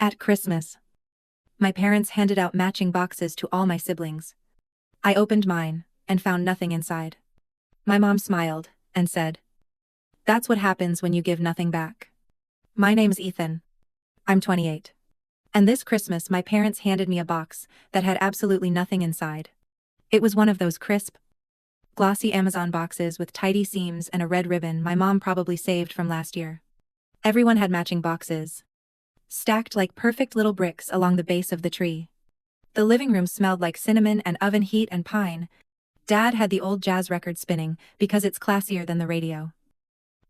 At Christmas, my parents handed out matching boxes to all my siblings. I opened mine and found nothing inside. My mom smiled and said, "That's what happens when you give nothing back." My name's Ethan. I'm 28. And this Christmas my parents handed me a box that had absolutely nothing inside. It was one of those crisp, glossy Amazon boxes with tidy seams and a red ribbon my mom probably saved from last year. Everyone had matching boxes, stacked like perfect little bricks along the base of the tree. The living room smelled like cinnamon and oven heat and pine. Dad had the old jazz record spinning because it's classier than the radio.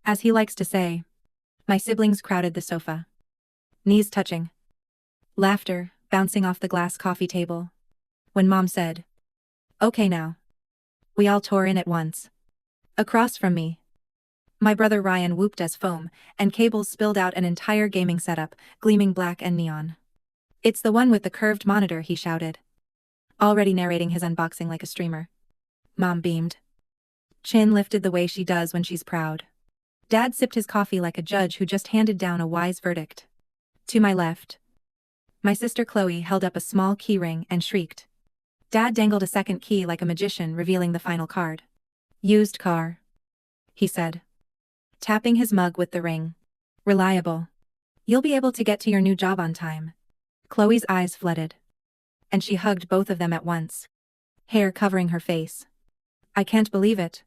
As he likes to say, my siblings crowded the sofa, knees touching, laughter bouncing off the glass coffee table. When Mom said, "Okay now," we all tore in at once. Across from me, my brother Ryan whooped as foam and cables spilled out an entire gaming setup, gleaming black and neon. "It's the one with the curved monitor," he shouted, already narrating his unboxing like a streamer. Mom beamed, chin lifted the way she does when she's proud. Dad sipped his coffee like a judge who just handed down a wise verdict. To my left, my sister Chloe held up a small key ring and shrieked. Dad dangled a second key like a magician, revealing the final card. "Used car," he said, tapping his mug with the ring. "Reliable. You'll be able to get to your new job on time." Chloe's eyes flooded, and she hugged both of them at once, hair covering her face. "I can't believe it,"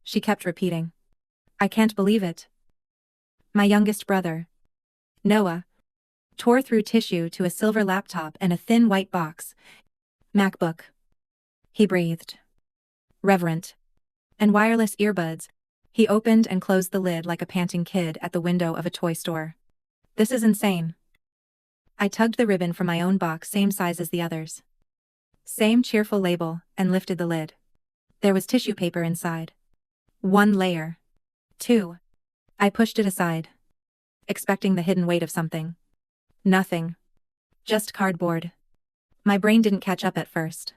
she kept repeating. "I can't believe it." My youngest brother, Noah, tore through tissue to a silver laptop and a thin white box. "MacBook," he breathed. "Reverent." And wireless earbuds. He opened and closed the lid like a panting kid at the window of a toy store. "This is insane." I tugged the ribbon from my own box, same size as the others, same cheerful label, and lifted the lid. There was tissue paper inside. One layer. Two. I pushed it aside, expecting the hidden weight of something. Nothing. Just cardboard. My brain didn't catch up at first.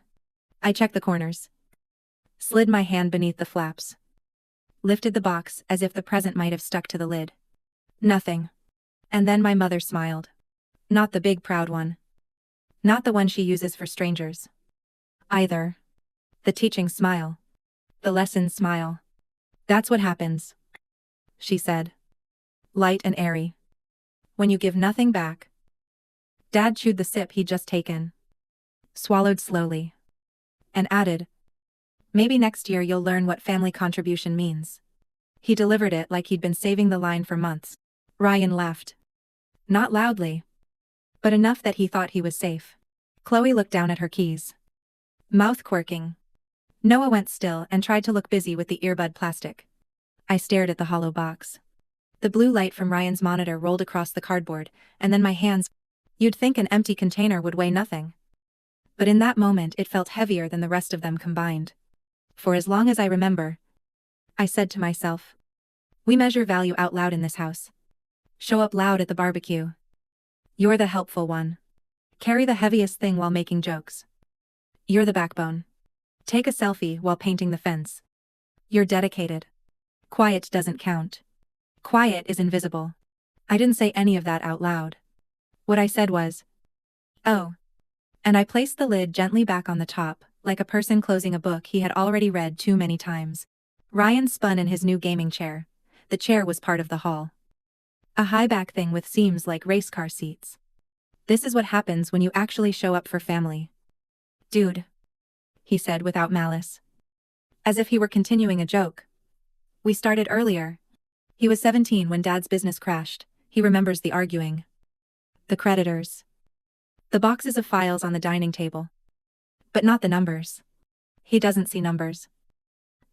I checked the corners, slid my hand beneath the flaps, lifted the box as if the present might have stuck to the lid. Nothing. And then my mother smiled. Not the big proud one. Not the one she uses for strangers. Either. The teaching smile. The lesson smile. "That's what happens," she said, light and airy, "when you give nothing back." Dad chewed the sip he'd just taken, swallowed slowly, and added, "Maybe next year you'll learn what family contribution means." He delivered it like he'd been saving the line for months. Ryan laughed. Not loudly, but enough that he thought he was safe. Chloe looked down at her keys, mouth quirking. Noah went still and tried to look busy with the earbud plastic. I stared at the hollow box. The blue light from Ryan's monitor rolled across the cardboard, and then my hands. You'd think an empty container would weigh nothing, but in that moment it felt heavier than the rest of them combined. For as long as I remember, I said to myself, "We measure value out loud in this house. Show up loud at the barbecue. You're the helpful one. Carry the heaviest thing while making jokes. You're the backbone. Take a selfie while painting the fence. You're dedicated. Quiet doesn't count. Quiet is invisible." I didn't say any of that out loud. What I said was, "Oh." And I placed the lid gently back on the top, like a person closing a book he had already read too many times. Ryan spun in his new gaming chair. The chair was part of the hall. A high-back thing with seams like race car seats. "This is what happens when you actually show up for family. Dude," he said without malice, as if he were continuing a joke. "We started earlier." He was 17 when Dad's business crashed. He remembers the arguing, the creditors, the boxes of files on the dining table. But not the numbers. He doesn't see numbers.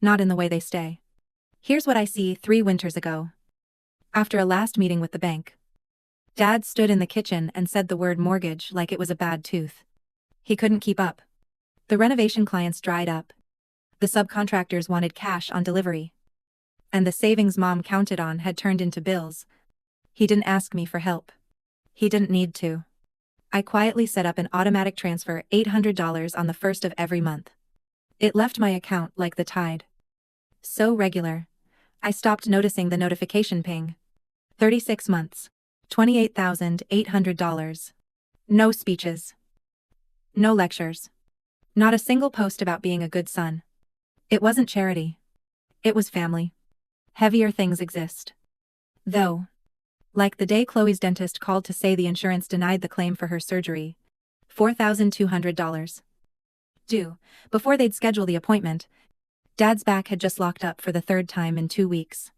Not in the way they stay. Here's what I see 3 winters ago. After a last meeting with the bank, Dad stood in the kitchen and said the word mortgage like it was a bad tooth. He couldn't keep up. The renovation clients dried up. The subcontractors wanted cash on delivery. And the savings Mom counted on had turned into bills. He didn't ask me for help. He didn't need to. I quietly set up an automatic transfer, $800 on the first of every month. It left my account like the tide. So regular, I stopped noticing the notification ping. 36 months. $28,800. No speeches. No lectures. Not a single post about being a good son. It wasn't charity. It was family. Heavier things exist. Though. Like the day Chloe's dentist called to say the insurance denied the claim for her surgery. $4,200. Due. Before they'd schedule the appointment, Dad's back had just locked up for the third time in 2 weeks.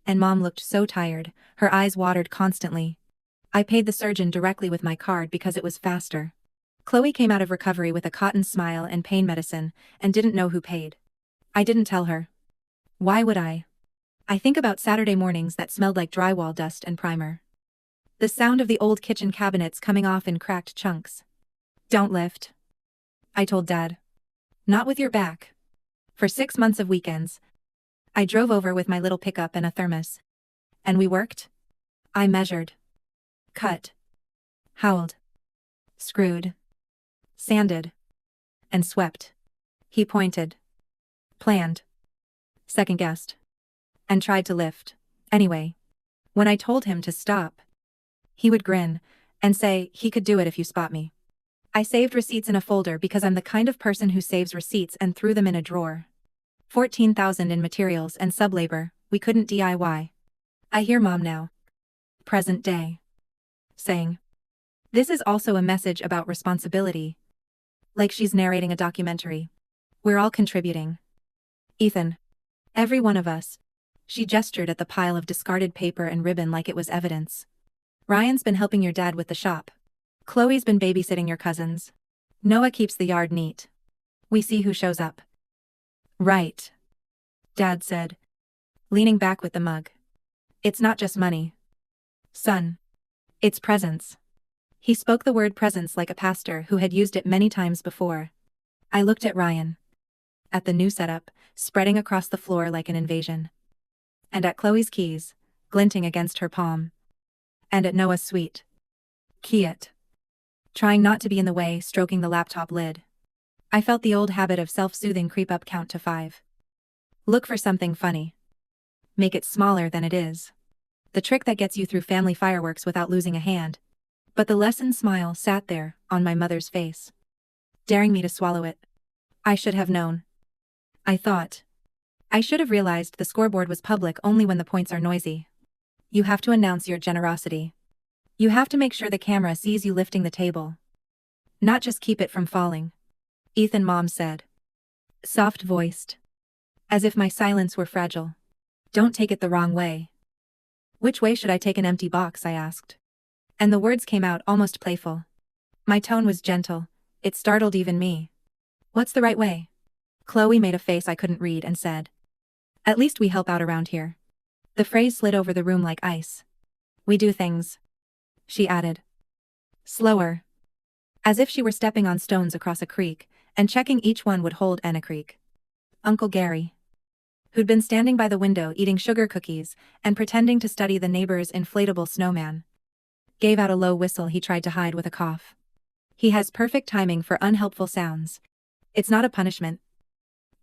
And Mom looked so tired, her eyes watered constantly. I paid the surgeon directly with my card because it was faster. Chloe came out of recovery with a cotton smile and pain medicine, and didn't know who paid. I didn't tell her. Why would I? I think about Saturday mornings that smelled like drywall dust and primer. The sound of the old kitchen cabinets coming off in cracked chunks. Don't lift, I told Dad. Not with your back. For 6 months of weekends, I drove over with my little pickup and a thermos. And we worked. I measured. Cut. Howled. Screwed. Sanded. And swept. He pointed. Planned. Second-guessed. And tried to lift. Anyway. When I told him to stop, he would grin and say he could do it if you spot me. I saved receipts in a folder because I'm the kind of person who saves receipts and threw them in a drawer. $14,000 in materials and sublabor, we couldn't DIY. I hear Mom now. Present day. Saying. This is also a message about responsibility. Like she's narrating a documentary. We're all contributing. Ethan. Every one of us. She gestured at the pile of discarded paper and ribbon like it was evidence. Ryan's been helping your dad with the shop. Chloe's been babysitting your cousins. Noah keeps the yard neat. We see who shows up. Right. Dad said, leaning back with the mug. It's not just money. Son. It's presence. He spoke the word presence like a pastor who had used it many times before. I looked at Ryan. At the new setup, spreading across the floor like an invasion. And at Chloe's keys, glinting against her palm. And at Noah's sweet. Key it. Trying not to be in the way, stroking the laptop lid. I felt the old habit of self-soothing creep up, count to 5. Look for something funny. Make it smaller than it is. The trick that gets you through family fireworks without losing a hand. But the lesson smile sat there, on my mother's face. Daring me to swallow it. I should have known. I thought. I should have realized the scoreboard was public only when the points are noisy. You have to announce your generosity. You have to make sure the camera sees you lifting the table. Not just keep it from falling. Ethan, Mom said. Soft-voiced. As if my silence were fragile. Don't take it the wrong way. Which way should I take an empty box, I asked. And the words came out almost playful. My tone was gentle. It startled even me. What's the right way? Chloe made a face I couldn't read and said. At least we help out around here. The phrase slid over the room like ice. We do things. She added. Slower. As if she were stepping on stones across a creek, and checking each one would hold in a creek. Uncle Gary, who'd been standing by the window eating sugar cookies and pretending to study the neighbor's inflatable snowman, gave out a low whistle he tried to hide with a cough. He has perfect timing for unhelpful sounds. It's not a punishment.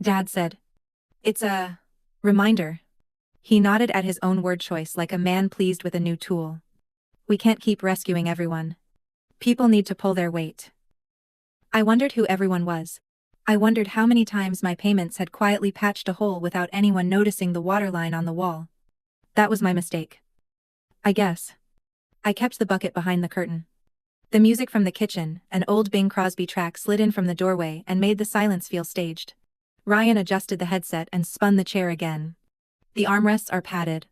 Dad said. It's a reminder. He nodded at his own word choice like a man pleased with a new tool. We can't keep rescuing everyone. People need to pull their weight. I wondered who everyone was. I wondered how many times my payments had quietly patched a hole without anyone noticing the waterline on the wall. That was my mistake. I guess. I kept the bucket behind the curtain. The music from the kitchen, an old Bing Crosby track, slid in from the doorway and made the silence feel staged. Ryan adjusted the headset and spun the chair again. The armrests are padded.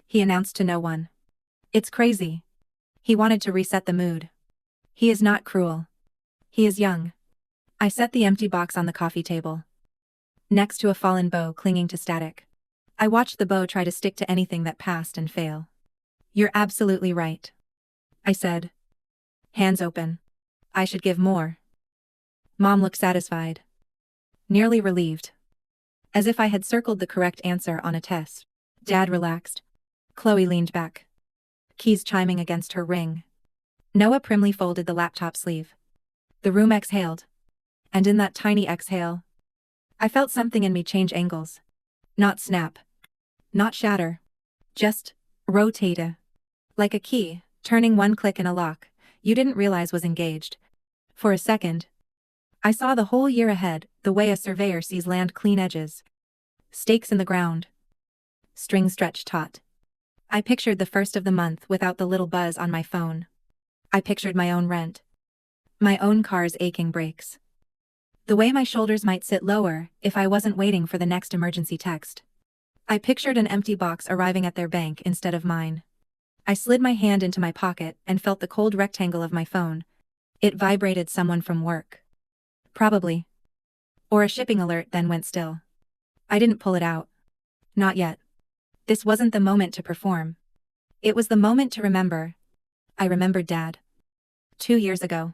He announced to no one. It's crazy. He wanted to reset the mood. He is not cruel. He is young. I set the empty box on the coffee table. Next to a fallen bow clinging to static. I watched the bow try to stick to anything that passed and fail. You're absolutely right. I said. Hands open. I should give more. Mom looked satisfied. Nearly relieved. As if I had circled the correct answer on a test. Dad relaxed. Chloe leaned back. Keys chiming against her ring. Noah primly folded the laptop sleeve. The room exhaled. And in that tiny exhale, I felt something in me change angles. Not snap. Not shatter. Just rotate. Like a key, turning one click in a lock, you didn't realize was engaged. For a second, I saw the whole year ahead, the way a surveyor sees land clean edges. Stakes in the ground. String stretched taut. I pictured the first of the month without the little buzz on my phone. I pictured my own rent. My own car's aching brakes. The way my shoulders might sit lower if I wasn't waiting for the next emergency text. I pictured an empty box arriving at their bank instead of mine. I slid my hand into my pocket and felt the cold rectangle of my phone. It vibrated. Someone from work. Probably. Or a shipping alert. Then went still. I didn't pull it out. Not yet. This wasn't the moment to perform. It was the moment to remember. I remembered Dad. 2 years ago.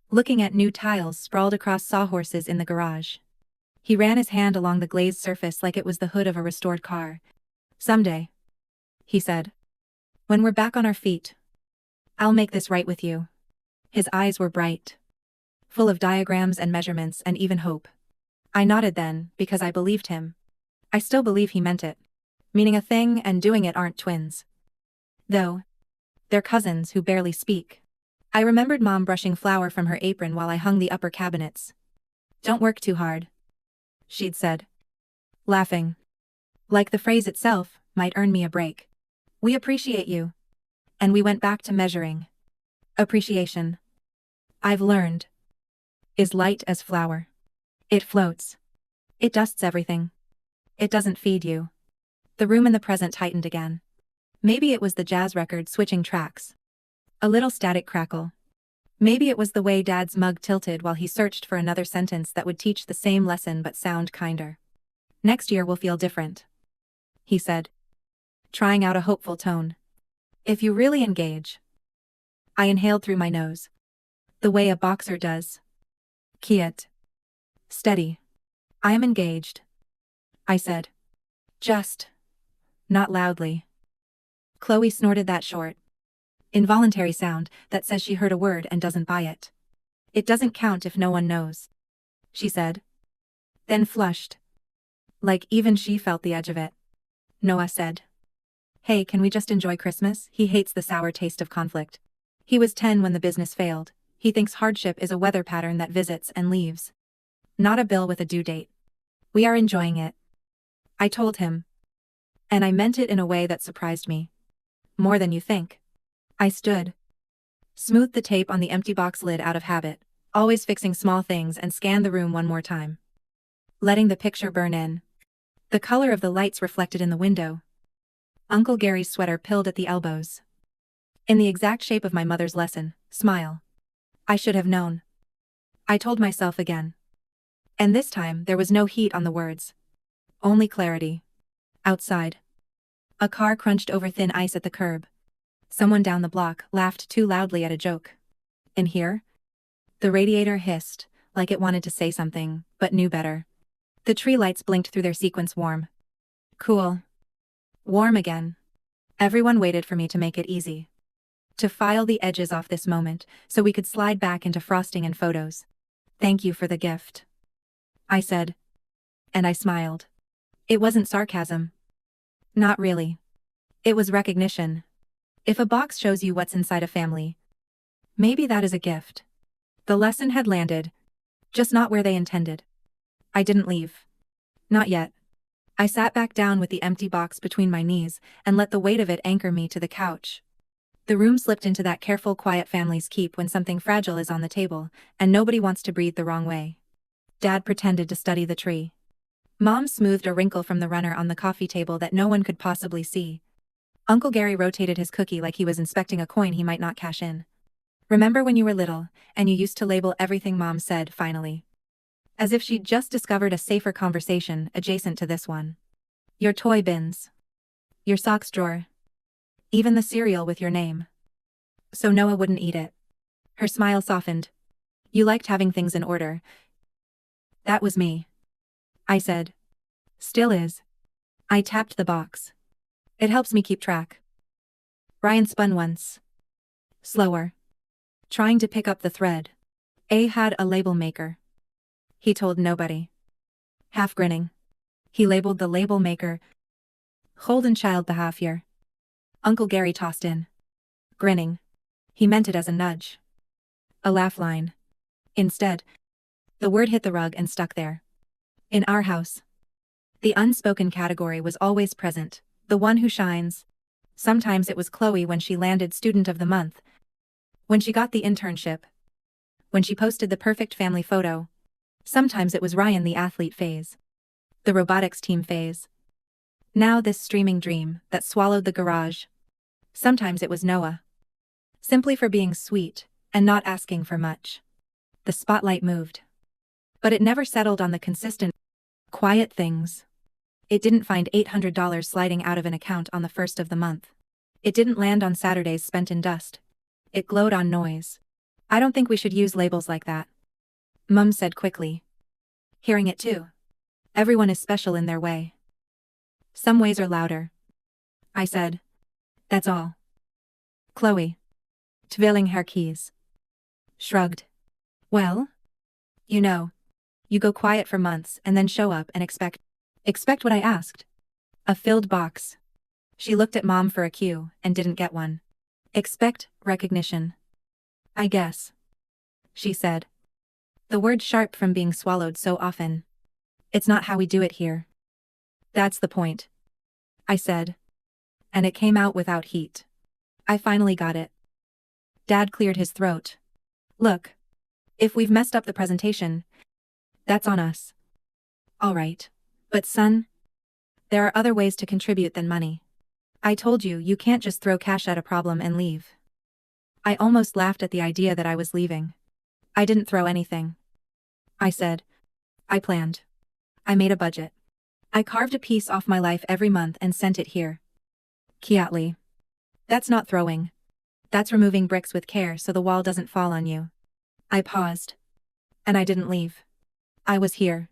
Looking at new tiles sprawled across sawhorses in the garage. He ran his hand along the glazed surface like it was the hood of a restored car. Someday, he said. When we're back on our feet, I'll make this right with you. His eyes were bright, full of diagrams and measurements and even hope. I nodded then, because I believed him. I still believe he meant it. Meaning a thing and doing it aren't twins. Though, they're cousins who barely speak. I remembered Mom brushing flour from her apron while I hung the upper cabinets. Don't work too hard, she'd said, laughing. Like the phrase itself might earn me a break. We appreciate you. And we went back to measuring. Appreciation, I've learned, is light as flour. It floats. It dusts everything. It doesn't feed you. The room in the present tightened again. Maybe it was the jazz record switching tracks. A little static crackle. Maybe it was the way Dad's mug tilted while he searched for another sentence that would teach the same lesson but sound kinder. Next year will feel different, he said, trying out a hopeful tone. If you really engage. I inhaled through my nose. The way a boxer does. Quiet. Steady. I am engaged, I said. Just. Not loudly. Chloe snorted that short, involuntary sound that says she heard a word and doesn't buy it. It doesn't count if no one knows, she said. Then flushed. Like even she felt the edge of it. Noah said. Hey, can we just enjoy Christmas? He hates the sour taste of conflict. He was 10 when the business failed. He thinks hardship is a weather pattern that visits and leaves. Not a bill with a due date. We are enjoying it, I told him. And I meant it in a way that surprised me. More than you think. I stood. Smoothed the tape on the empty box lid out of habit, always fixing small things, and scanned the room one more time. Letting the picture burn in. The color of the lights reflected in the window. Uncle Gary's sweater pilled at the elbows. In the exact shape of my mother's lesson, smile. I should have known, I told myself again. And this time there was no heat on the words. Only clarity. Outside. A car crunched over thin ice at the curb. Someone down the block laughed too loudly at a joke. In here? The radiator hissed, like it wanted to say something, but knew better. The tree lights blinked through their sequence. Warm. Cool. Warm again. Everyone waited for me to make it easy. To file the edges off this moment, so we could slide back into frosting and photos. Thank you for the gift, I said. And I smiled. It wasn't sarcasm. Not really. It was recognition. If a box shows you what's inside a family, maybe that is a gift. The lesson had landed. Just not where they intended. I didn't leave. Not yet. I sat back down with the empty box between my knees and let the weight of it anchor me to the couch. The room slipped into that careful, quiet families keep when something fragile is on the table, and nobody wants to breathe the wrong way. Dad pretended to study the tree. Mom smoothed a wrinkle from the runner on the coffee table that no one could possibly see. Uncle Gary rotated his cookie like he was inspecting a coin he might not cash in. Remember when you were little, and you used to label everything Mom said, finally? As if she'd just discovered a safer conversation adjacent to this one. Your toy bins. Your socks drawer. Even the cereal with your name. So Noah wouldn't eat it. Her smile softened. You liked having things in order. That was me, I said. Still is. I tapped the box. It helps me keep track. Ryan spun once. Slower. Trying to pick up the thread. A had a label maker. He told nobody. Half grinning. He labeled the label maker. Holden child behavior. Uncle Gary tossed in. Grinning. He meant it as a nudge. A laugh line. Instead, the word hit the rug and stuck there. In our house, the unspoken category was always present, the one who shines. Sometimes it was Chloe when she landed Student of the Month, when she got the internship, when she posted the perfect family photo. Sometimes it was Ryan, the athlete phase, the robotics team phase. Now this streaming dream that swallowed the garage. Sometimes it was Noah, simply for being sweet and not asking for much. The spotlight moved, but it never settled on the consistent, quiet things. It didn't find $800 sliding out of an account on the first of the month. It didn't land on Saturdays spent in dust. It glowed on noise. I don't think we should use labels like that, Mum said quickly. Hearing it too. Everyone is special in their way. Some ways are louder, I said. That's all. Chloe, twirling her keys, shrugged. Well, you know, you go quiet for months and then show up and expect what I asked. A filled box. She looked at Mom for a cue and didn't get one. Expect recognition. I guess, she said. The word sharp from being swallowed so often. It's not how we do it here. That's the point, I said. And it came out without heat. I finally got it. Dad cleared his throat. Look, if we've messed up the presentation, that's on us. All right. But son, there are other ways to contribute than money. I told you, you can't just throw cash at a problem and leave. I almost laughed at the idea that I was leaving. I didn't throw anything, I said. I planned. I made a budget. I carved a piece off my life every month and sent it here. Quietly. That's not throwing. That's removing bricks with care so the wall doesn't fall on you. I paused. And I didn't leave. I was here.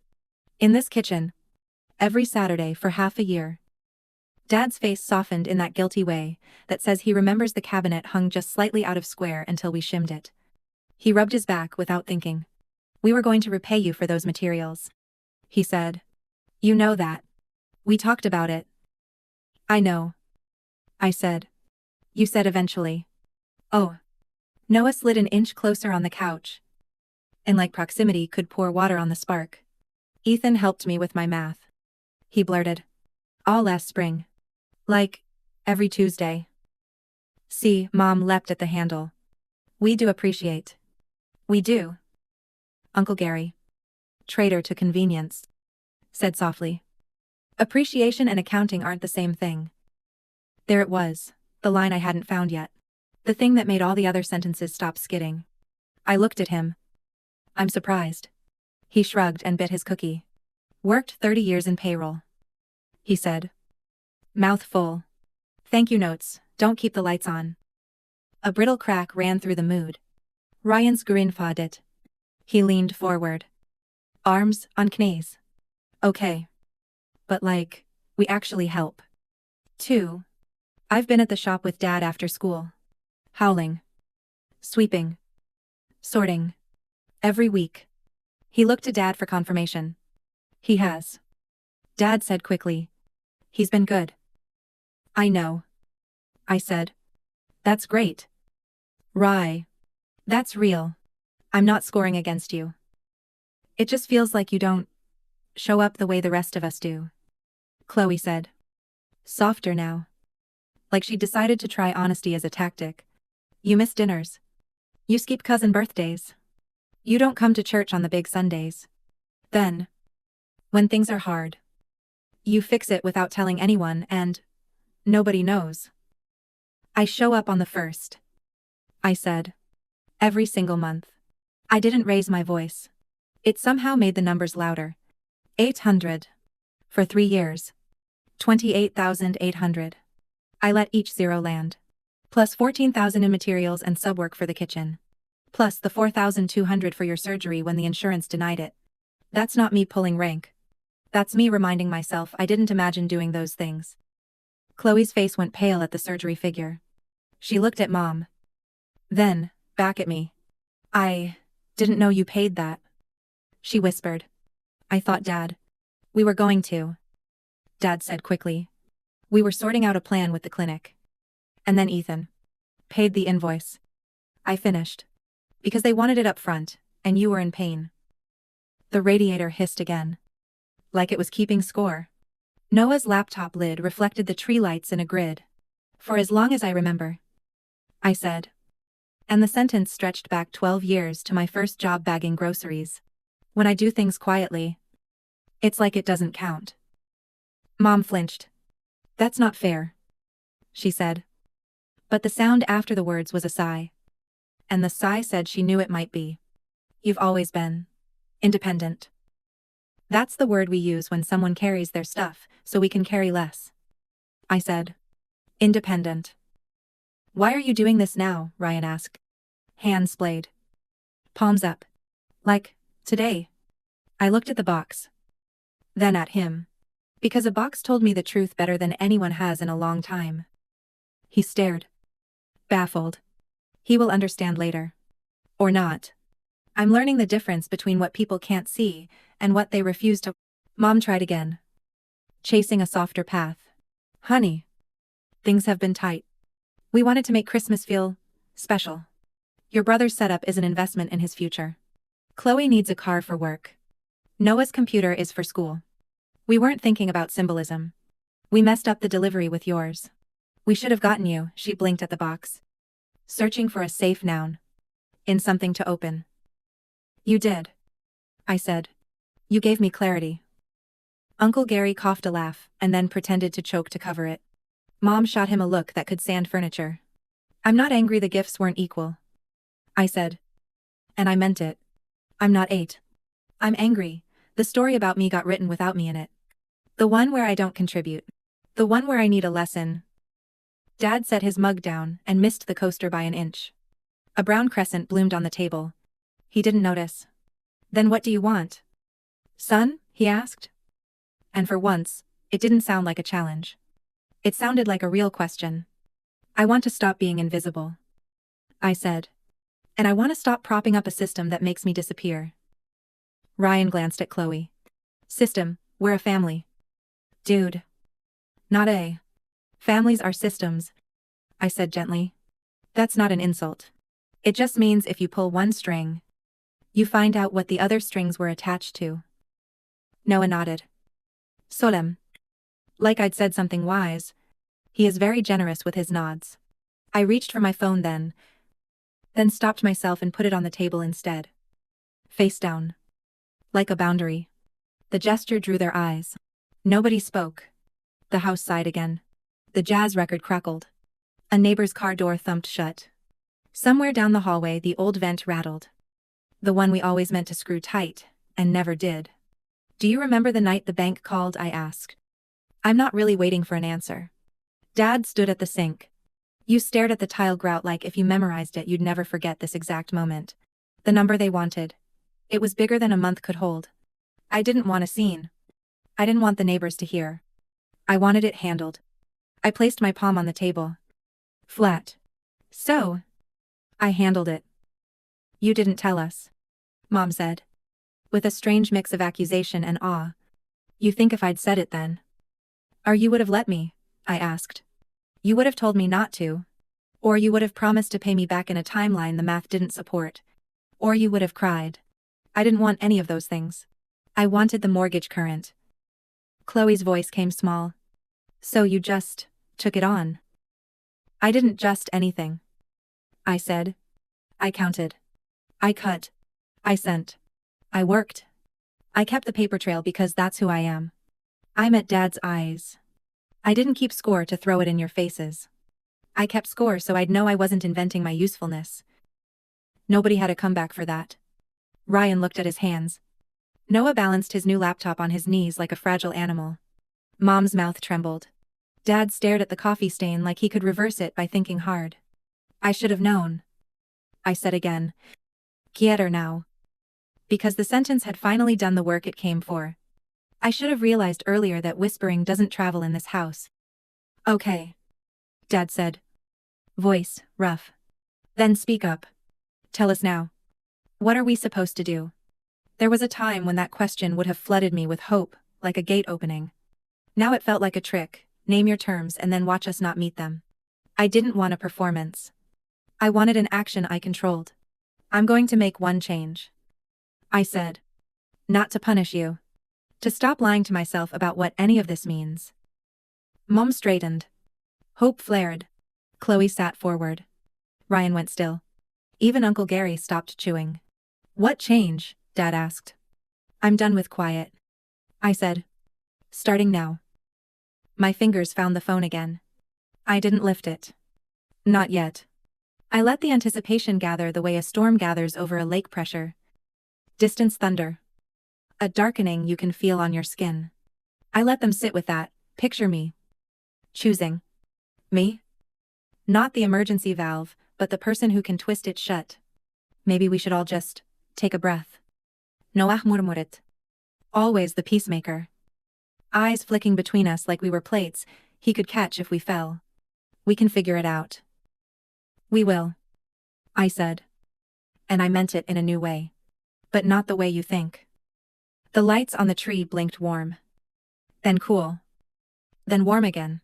In this kitchen. Every Saturday for half a year. Dad's face softened in that guilty way that says he remembers the cabinet hung just slightly out of square until we shimmed it. He rubbed his back without thinking. We were going to repay you for those materials, he said. You know that. We talked about it. I know, I said. You said eventually. Oh. Noah slid an inch closer on the couch. And like proximity could pour water on the spark. Ethan helped me with my math. He blurted. All last spring. Like, every Tuesday. See, Mom leapt at the handle. We do appreciate. We do. Uncle Gary, traitor to convenience, said softly. Appreciation and accounting aren't the same thing. There it was, the line I hadn't found yet. The thing that made all the other sentences stop skidding. I looked at him. I'm surprised. He shrugged and bit his cookie. Worked 30 years in payroll, he said. Mouth full. Thank you notes, don't keep the lights on. A brittle crack ran through the mood. Ryan's grin fawed it. He leaned forward. Arms on knees. Okay. But like, we actually help. 2. I've been at the shop with Dad after school. Howling. Sweeping. Sorting. Every week. He looked to Dad for confirmation. He has. Dad said quickly. He's been good. I know, I said. That's great. Rye. That's real. I'm not scoring against you. It just feels like you don't show up the way the rest of us do, Chloe said. Softer now. Like she'd decided to try honesty as a tactic. You miss dinners. You skip cousin birthdays. You don't come to church on the big Sundays. Then, when things are hard, you fix it without telling anyone and nobody knows. I show up on the first, I said. Every single month. I didn't raise my voice. It somehow made the numbers louder. 800. For 3 years. 28,800. I let each zero land. Plus 14,000 in materials and subwork for the kitchen. Plus the 4,200 for your surgery when the insurance denied it. That's not me pulling rank. That's me reminding myself I didn't imagine doing those things. Chloe's face went pale at the surgery figure. She looked at Mom. Then, back at me. I didn't know you paid that. She whispered. I thought Dad. We were going to. Dad said quickly. We were sorting out a plan with the clinic. And then Ethan. Paid the invoice. I finished. Because they wanted it up front, and you were in pain. The radiator hissed again. Like it was keeping score. Noah's laptop lid reflected the tree lights in a grid. For as long as I remember. I said. And the sentence stretched back 12 years to my first job bagging groceries. When I do things quietly, it's like it doesn't count. Mom flinched. That's not fair, she said. But the sound after the words was a sigh. And the sigh said she knew it might be. You've always been independent. That's the word we use when someone carries their stuff, so we can carry less. I said. Independent. Why are you doing this now? Ryan asked. Hands splayed. Palms up. Like, today. I looked at the box. Then at him. Because a box told me the truth better than anyone has in a long time. He stared. Baffled. He will understand later. Or not. I'm learning the difference between what people can't see and what they refuse to. Mom tried again. Chasing a softer path. Honey. Things have been tight. We wanted to make Christmas feel special. Your brother's setup is an investment in his future. Chloe needs a car for work. Noah's computer is for school. We weren't thinking about symbolism. We messed up the delivery with yours. We should have gotten you, she blinked at the box. Searching for a safe noun. In something to open. You did. I said. You gave me clarity. Uncle Gary coughed a laugh and then pretended to choke to cover it. Mom shot him a look that could sand furniture. I'm not angry the gifts weren't equal. I said. And I meant it. I'm not 8. I'm angry. The story about me got written without me in it. The one where I don't contribute. The one where I need a lesson. Dad set his mug down and missed the coaster by an inch. A brown crescent bloomed on the table. He didn't notice. Then what do you want? Son? He asked. And for once, it didn't sound like a challenge. It sounded like a real question. I want to stop being invisible. I said. And I want to stop propping up a system that makes me disappear. Ryan glanced at Chloe. System, we're a family. Dude. Not a. Families are systems, I said gently. That's not an insult. It just means if you pull one string, you find out what the other strings were attached to. Noah nodded. Solemn. Like I'd said something wise. He is very generous with his nods. I reached for my phone then stopped myself and put it on the table instead. Face down. Like a boundary. The gesture drew their eyes. Nobody spoke. The house sighed again. The jazz record crackled. A neighbor's car door thumped shut. Somewhere down the hallway the old vent rattled. The one we always meant to screw tight, and never did. Do you remember the night the bank called? I asked. I'm not really waiting for an answer. Dad stood at the sink. You stared at the tile grout like if you memorized it you'd never forget this exact moment. The number they wanted. It was bigger than a month could hold. I didn't want a scene. I didn't want the neighbors to hear. I wanted it handled. I placed my palm on the table. Flat. So. I handled it. You didn't tell us. Mom said. With a strange mix of accusation and awe. You think if I'd said it then? Or you would have let me? I asked. You would have told me not to. Or you would have promised to pay me back in a timeline the math didn't support. Or you would have cried. I didn't want any of those things. I wanted the mortgage current. Chloe's voice came small. So you just took it on? I didn't just anything. I said. I counted. I cut. I sent. I worked. I kept the paper trail because that's who I am. I met Dad's eyes. I didn't keep score to throw it in your faces. I kept score so I'd know I wasn't inventing my usefulness. Nobody had a comeback for that. Ryan looked at his hands. Noah balanced his new laptop on his knees like a fragile animal. Mom's mouth trembled. Dad stared at the coffee stain like he could reverse it by thinking hard. I should have known. I said again. Quieter now. Because the sentence had finally done the work it came for. I should have realized earlier that whispering doesn't travel in this house. Okay. Dad said. Voice, rough. Then speak up. Tell us now. What are we supposed to do? There was a time when that question would have flooded me with hope, like a gate opening. Now it felt like a trick, name your terms and then watch us not meet them. I didn't want a performance. I wanted an action I controlled. I'm going to make one change. I said. Not to punish you. To stop lying to myself about what any of this means. Mom straightened. Hope flared. Chloe sat forward. Ryan went still. Even Uncle Gary stopped chewing. What change? Dad asked. I'm done with quiet. I said. Starting now. My fingers found the phone again. I didn't lift it. Not yet. I let the anticipation gather the way a storm gathers over a lake pressure. Distance thunder. A darkening you can feel on your skin. I let them sit with that. Picture me. Choosing. Me? Not the emergency valve, but the person who can twist it shut. Maybe we should all just take a breath. Noah murmurit. Always the peacemaker. Eyes flicking between us like we were plates he could catch if we fell. We can figure it out. We will. I said. And I meant it in a new way. But not the way you think. The lights on the tree blinked warm. Then cool. Then warm again.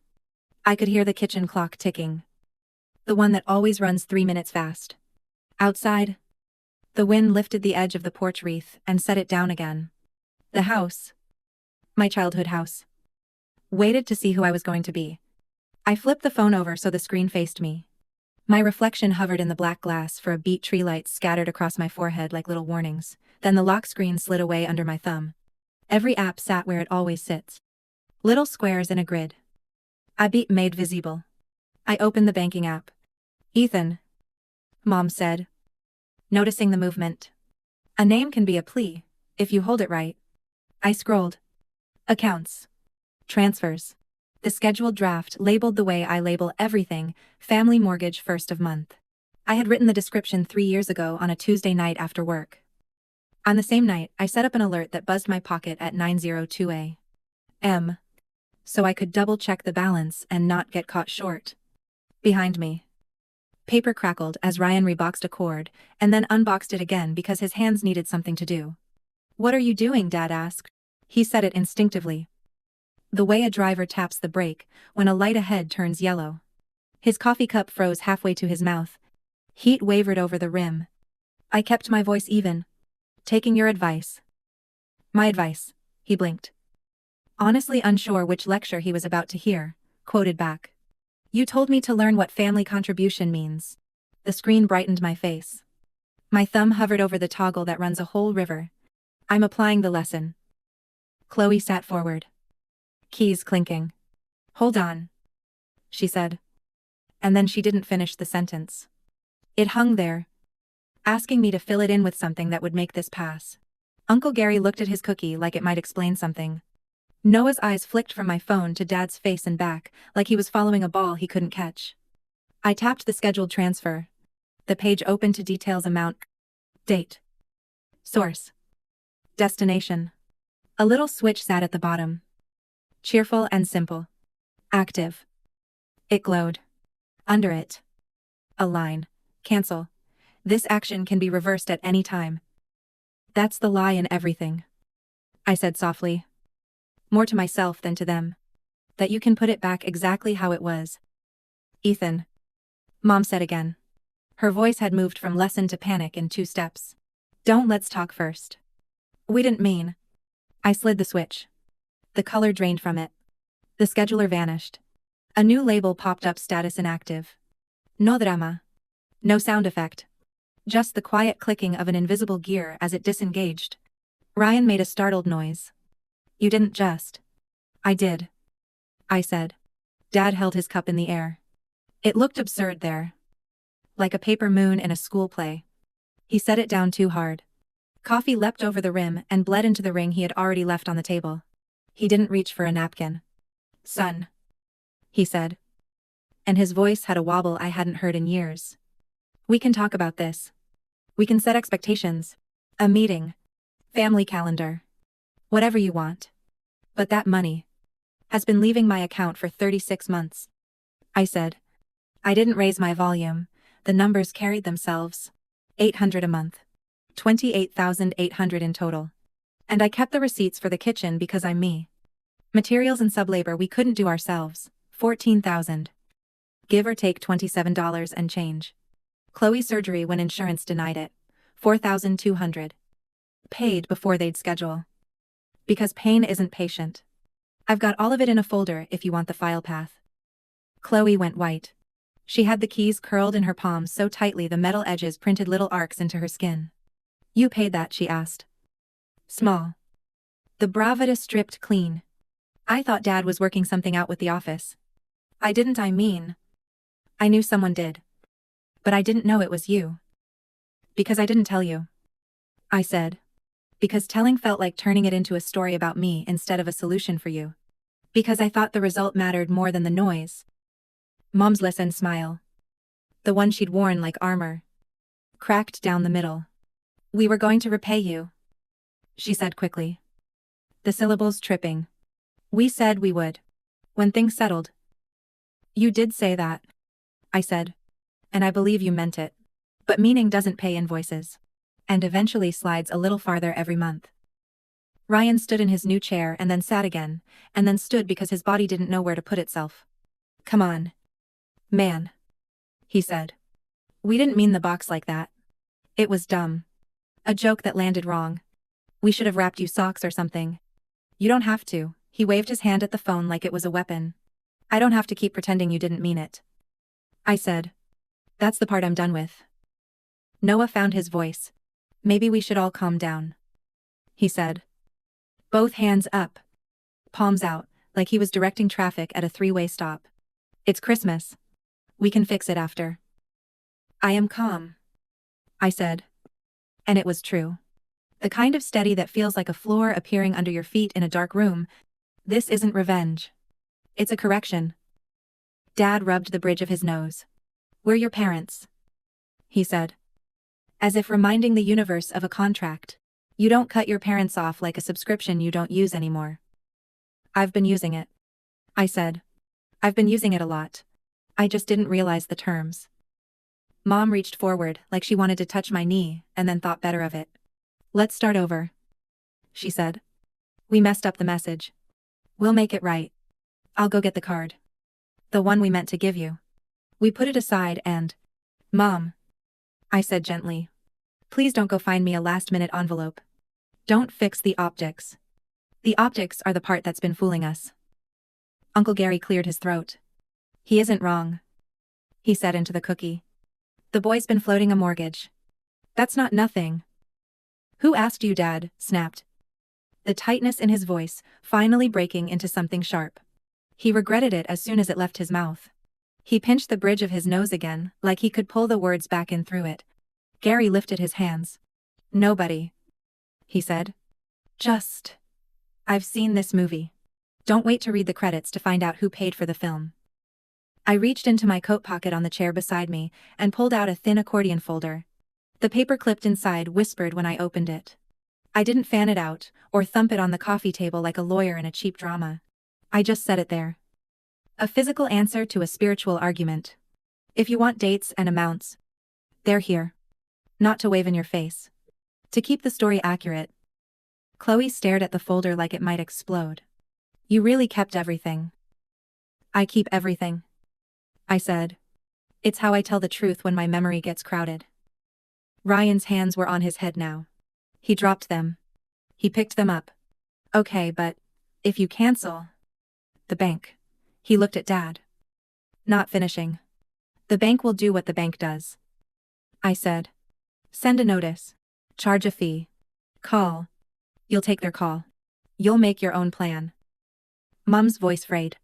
I could hear the kitchen clock ticking. The one that always runs 3 minutes fast. Outside. The wind lifted the edge of the porch wreath and set it down again. The house. My childhood house. Waited to see who I was going to be. I flipped the phone over so the screen faced me. My reflection hovered in the black glass for a beat. Tree lights scattered across my forehead like little warnings. Then the lock screen slid away under my thumb. Every app sat where it always sits. Little squares in a grid. A beat made visible. I opened the banking app. Ethan. Mom said. Noticing the movement. A name can be a plea, if you hold it right. I scrolled. Accounts. Transfers. The scheduled draft labeled the way I label everything, family mortgage first of month. I had written the description 3 years ago on a Tuesday night after work. On the same night, I set up an alert that buzzed my pocket at 9:02 a.m. so I could double-check the balance and not get caught short. Behind me. Paper crackled as Ryan reboxed a cord, and then unboxed it again because his hands needed something to do. What are you doing, Dad asked. He said it instinctively. The way a driver taps the brake when a light ahead turns yellow. His coffee cup froze halfway to his mouth. Heat wavered over the rim. I kept my voice even. Taking your advice. My advice, he blinked. Honestly unsure which lecture he was about to hear, quoted back. You told me to learn what family contribution means. The screen brightened my face. My thumb hovered over the toggle that runs a whole river. I'm applying the lesson. Chloe sat forward. Keys clinking. Hold on. She said. And then she didn't finish the sentence. It hung there. Asking me to fill it in with something that would make this pass. Uncle Gary looked at his cookie like it might explain something. Noah's eyes flicked from my phone to Dad's face and back, like he was following a ball he couldn't catch. I tapped the scheduled transfer. The page opened to details: amount, date, source, destination. A little switch sat at the bottom. Cheerful and simple. Active. It glowed. Under it. A line. Cancel. This action can be reversed at any time. That's the lie in everything. I said softly. More to myself than to them. That you can put it back exactly how it was. Ethan. Mom said again. Her voice had moved from lesson to panic in 2 steps. Let's talk first. We didn't mean. I slid the switch. The color drained from it. The scheduler vanished. A new label popped up: status inactive. No drama. No sound effect. Just the quiet clicking of an invisible gear as it disengaged. Ryan made a startled noise. You didn't just. I did. I said. Dad held his cup in the air. It looked absurd there. Like a paper moon in a school play. He set it down too hard. Coffee leapt over the rim and bled into the ring he had already left on the table. He didn't reach for a napkin. Son. He said. And his voice had a wobble I hadn't heard in years. We can talk about this. We can set expectations. A meeting. Family calendar. Whatever you want. But that money has been leaving my account for 36 months. I said. I didn't raise my volume. The numbers carried themselves. 800 a month. 28,800 in total. And I kept the receipts for the kitchen because I'm me. Materials and sublabor we couldn't do ourselves. 14,000. Give or take $27 and change. Chloe's surgery when insurance denied it. 4,200. Paid before they'd schedule. Because pain isn't patient. I've got all of it in a folder if you want the file path. Chloe went white. She had the keys curled in her palms so tightly the metal edges printed little arcs into her skin. You paid that, she asked. Small. The bravada stripped clean. I thought Dad was working something out with the office. I mean. I knew someone did. But I didn't know it was you. Because I didn't tell you. I said. Because telling felt like turning it into a story about me instead of a solution for you. Because I thought the result mattered more than the noise. Mom's listened smile. The one she'd worn like armor. Cracked down the middle. We were going to repay you. She said quickly. The syllables tripping. We said we would. When things settled. You did say that. I said. And I believe you meant it. But meaning doesn't pay invoices. And eventually slides a little farther every month. Ryan stood in his new chair and then sat again, and then stood because his body didn't know where to put itself. Come on. Man. He said. We didn't mean the box like that. It was dumb. A joke that landed wrong. We should have wrapped you socks or something. You don't have to. He waved his hand at the phone like it was a weapon. I don't have to keep pretending you didn't mean it. I said. That's the part I'm done with. Noah found his voice. Maybe we should all calm down. He said. Both hands up. Palms out, like he was directing traffic at a three-way stop. It's Christmas. We can fix it after. I am calm. I said. And it was true. The kind of steady that feels like a floor appearing under your feet in a dark room. This isn't revenge. It's a correction. Dad rubbed the bridge of his nose. We're your parents. He said. As if reminding the universe of a contract. You don't cut your parents off like a subscription you don't use anymore. I've been using it. I said. I've been using it a lot. I just didn't realize the terms. Mom reached forward like she wanted to touch my knee and then thought better of it. Let's start over. She said. We messed up the message. We'll make it right. I'll go get the card. The one we meant to give you. We put it aside and... Mom. I said gently. Please don't go find me a last-minute envelope. Don't fix the optics. The optics are the part that's been fooling us. Uncle Gary cleared his throat. He isn't wrong. He said into the cookie. The boy's been floating a mortgage. That's not nothing. Who asked you, Dad? Snapped. The tightness in his voice, finally breaking into something sharp. He regretted it as soon as it left his mouth. He pinched the bridge of his nose again, like he could pull the words back in through it. Gary lifted his hands. Nobody. He said. Just. I've seen this movie. Don't wait to read the credits to find out who paid for the film. I reached into my coat pocket on the chair beside me and pulled out a thin accordion folder. The paper clipped inside whispered when I opened it. I didn't fan it out or thump it on the coffee table like a lawyer in a cheap drama. I just set it there. A physical answer to a spiritual argument. If you want dates and amounts, they're here. Not to wave in your face. To keep the story accurate. Chloe stared at the folder like it might explode. You really kept everything. I keep everything. I said. It's how I tell the truth when my memory gets crowded. Ryan's hands were on his head now. He dropped them. He picked them up. Okay, but if you cancel... The bank. He looked at Dad. Not finishing. The bank will do what the bank does. I said. Send a notice. Charge a fee. Call. You'll take their call. You'll make your own plan. Mom's voice frayed.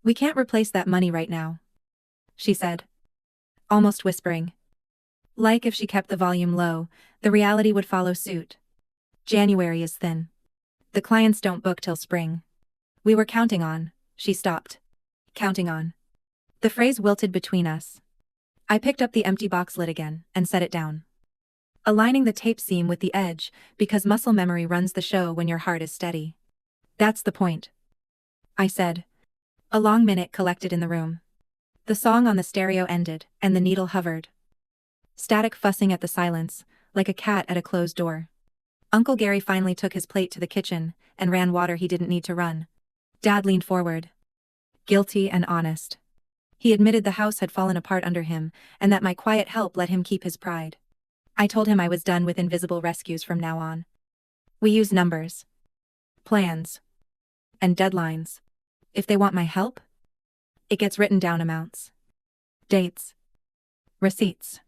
We can't replace that money right now. She said. Almost whispering. Like if she kept the volume low, the reality would follow suit. January is thin. The clients don't book till spring. We were counting on... She stopped. Counting on. The phrase wilted between us. I picked up the empty box lid again and set it down. Aligning the tape seam with the edge, because muscle memory runs the show when your heart is steady. That's the point. I said. A long minute collected in the room. The song on the stereo ended, and the needle hovered. Static fussing at the silence, like a cat at a closed door. Uncle Gary finally took his plate to the kitchen and ran water he didn't need to run. Dad leaned forward. Guilty and honest. He admitted the house had fallen apart under him, and that my quiet help let him keep his pride. I told him I was done with invisible rescues from now on. We use numbers, plans, and deadlines. If they want my help, it gets written down amounts, dates, receipts.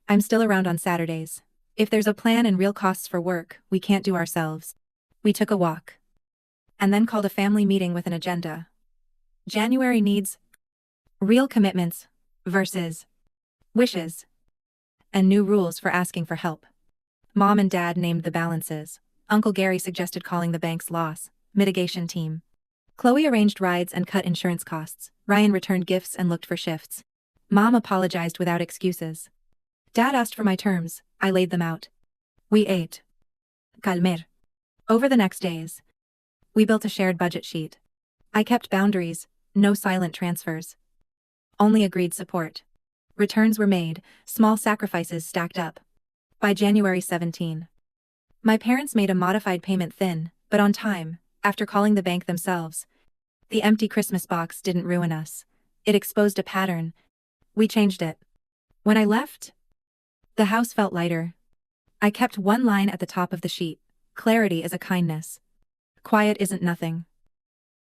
I'm still around on Saturdays. If there's a plan and real costs for work we can't do ourselves. We took a walk. And then called a family meeting with an agenda. January needs real commitments versus wishes, and new rules for asking for help. Mom and Dad named the balances. Uncle Gary suggested calling the bank's loss mitigation team. Chloe arranged rides and cut insurance costs. Ryan returned gifts and looked for shifts. Mom apologized without excuses. Dad asked for my terms. I laid them out. We ate. Calmer. Over the next days, we built a shared budget sheet. I kept boundaries, no silent transfers. Only agreed support. Returns were made, small sacrifices stacked up. By January 17, my parents made a modified payment thin, but on time, after calling the bank themselves. The empty Christmas box didn't ruin us. It exposed a pattern. We changed it. When I left, the house felt lighter. I kept one line at the top of the sheet. Clarity is a kindness. Quiet isn't nothing.